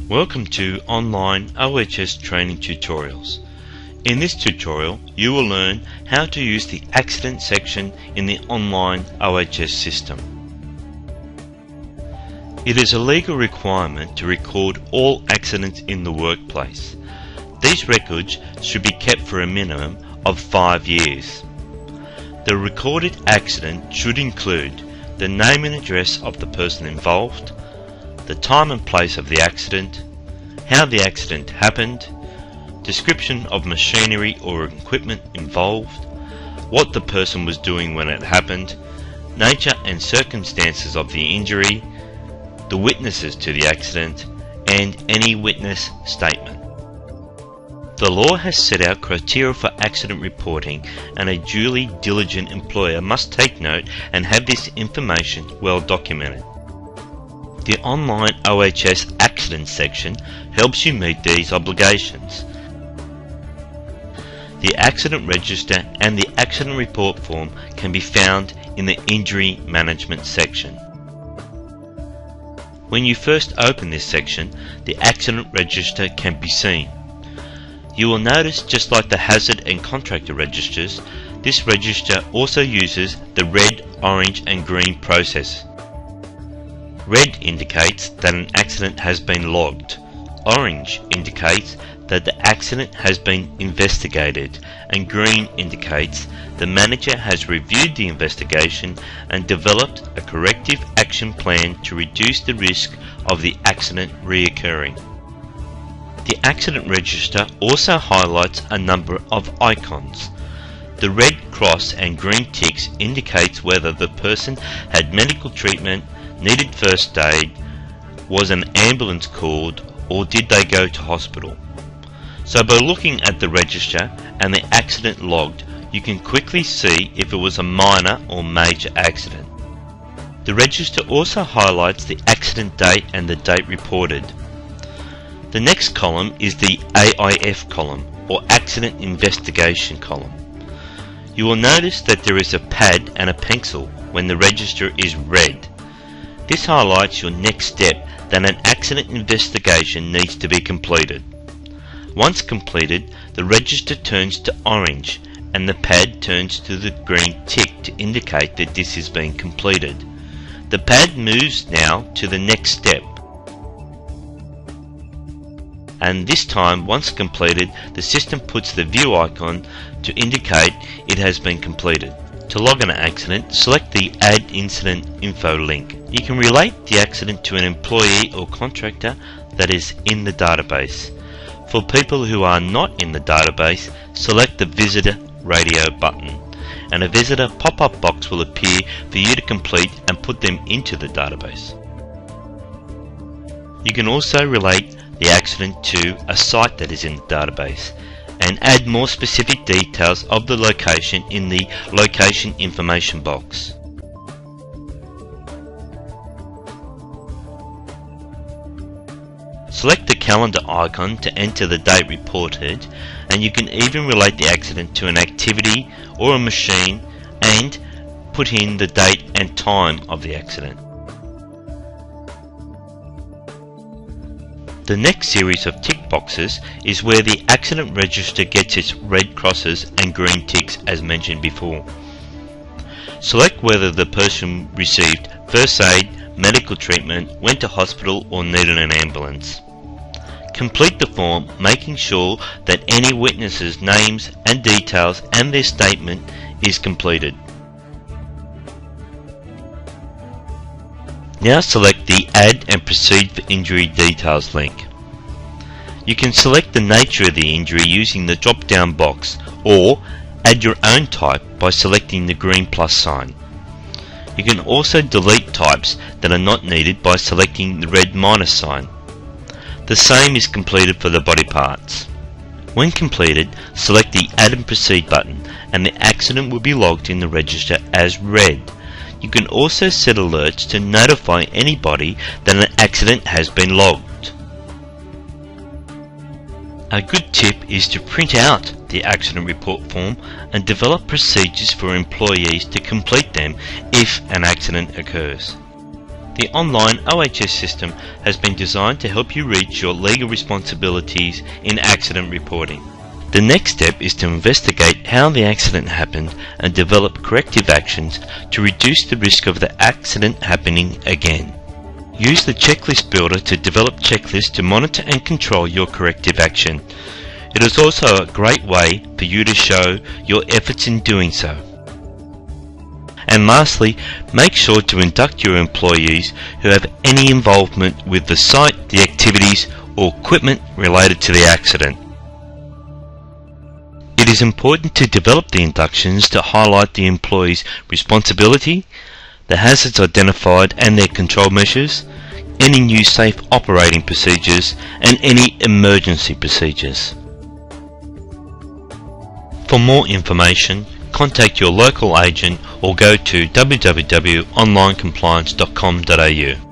Welcome to Online OHS training tutorials. In this tutorial you will learn how to use the accident section in the Online OHS system. It is a legal requirement to record all accidents in the workplace. These records should be kept for a minimum of 5 years. The recorded accident should include the name and address of the person involved, the time and place of the accident, how the accident happened, description of machinery or equipment involved, what the person was doing when it happened, nature and circumstances of the injury, the witnesses to the accident, and any witness statement. The law has set out criteria for accident reporting, and a duly diligent employer must take note and have this information well documented. The Online OHS accident section helps you meet these obligations. The accident register and the accident report form can be found in the injury management section. When you first open this section, the accident register can be seen. You will notice, just like the hazard and contractor registers, this register also uses the red, orange and green process. Red indicates that an accident has been logged. Orange indicates that the accident has been investigated, and green indicates the manager has reviewed the investigation and developed a corrective action plan to reduce the risk of the accident reoccurring. The accident register also highlights a number of icons. The red cross and green ticks indicates whether the person had medical treatment, needed first aid, was an ambulance called, or did they go to hospital. So by looking at the register and the accident logged, you can quickly see if it was a minor or major accident. The register also highlights the accident date and the date reported. The next column is the AIF column, or Accident Investigation column. You will notice that there is a pad and a pencil when the register is red. This highlights your next step, that an accident investigation needs to be completed. Once completed, the register turns to orange and the pad turns to the green tick to indicate that this has been completed. The pad moves now to the next step. And this time, once completed, the system puts the view icon to indicate it has been completed. To log an accident, select the Add Incident Info link. You can relate the accident to an employee or contractor that is in the database. For people who are not in the database, select the Visitor Radio button, and a visitor pop-up box will appear for you to complete and put them into the database. You can also relate the accident to a site that is in the database and add more specific details of the location in the Location Information box. Select the calendar icon to enter the date reported, and you can even relate the accident to an activity or a machine and put in the date and time of the accident. The next series of tick boxes is where the accident register gets its red crosses and green ticks as mentioned before. Select whether the person received first aid, medical treatment, went to hospital or needed an ambulance. Complete the form, making sure that any witnesses' names and details and their statement is completed. Now select the Add and Proceed for Injury Details link. You can select the nature of the injury using the drop-down box, or add your own type by selecting the green plus sign. You can also delete types that are not needed by selecting the red minus sign. The same is completed for the body parts. When completed, select the Add and Proceed button, and the accident will be logged in the register as red. You can also set alerts to notify anybody that an accident has been logged. A good tip is to print out the accident report form and develop procedures for employees to complete them if an accident occurs. The Online OHS system has been designed to help you reach your legal responsibilities in accident reporting. The next step is to investigate how the accident happened and develop corrective actions to reduce the risk of the accident happening again. Use the checklist builder to develop checklists to monitor and control your corrective action. It is also a great way for you to show your efforts in doing so. And lastly, make sure to induct your employees who have any involvement with the site, the activities or equipment related to the accident. It is important to develop the inductions to highlight the employee's responsibility, the hazards identified and their control measures, any new safe operating procedures and any emergency procedures. For more information, contact your local agent or go to www.onlinecompliance.com.au.